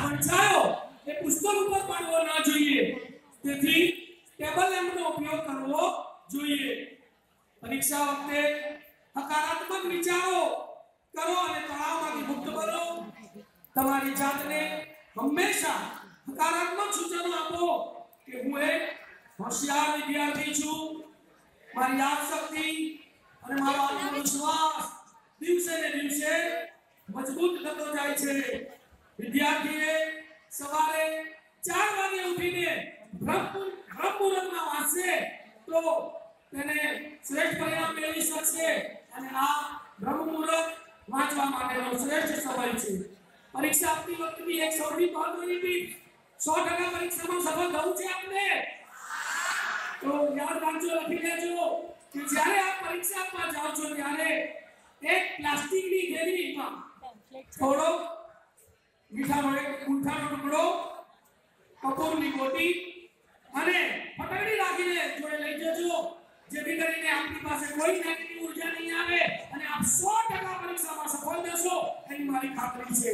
વંચાયો એ પુસ્તક ઉપર પાડવો ના જોઈએ, તેથી ટેબલ લેમ્પનો ઉપયોગ કરવો જોઈએ। પરીક્ષા વખતે હકારાત્મક વિચારો કરો અને તણાવમાંથી મુક્ત બનો। તમારી જાતને હંમેશા હકારાત્મક સૂચનો આપો કે હું એક હોશિયાર વિદ્યાર્થી છું, મારી યાદશક્તિ અને મારો આત્મવિશ્વાસ દિવસે ને દિવસે મજબૂત થતો જાય છે। વિદ્યાર્થીએ સવારે 4 વાગે ઉઠીને બ્રહ્મમુહૂર્તમાં વાંચશે તો તેને શ્રેષ્ઠ પરિણામ મેળવી શકશે અને આ બ્રહ્મમુહૂર્ત વાંચવા માટેનો શ્રેષ્ઠ સમય છે। પરીક્ષા આપતી વખતે એક સૌથી મહત્વની ટીપ, 100% પરીક્ષામાં સફળ થવું છે આપને તો યાદ રાખજો, લખી લેજો કે જ્યારે આપ પરીક્ષા આપવા જાઓ છો ત્યારે એક પ્લાસ્ટિકની થેલીમાં થોડો મીઠા ગુંઠાનો ટુકડો, કપૂરની ગોટી અને ફટકડી રાખીને જોડે લઈ જજો, જેથી કરીને આપની પાસે કોઈ નેગેટિવ ઉર્જા નહીં આવે અને આપ 100% પરીક્ષામાં સફળ થશો એની મારી ખાતરી છે।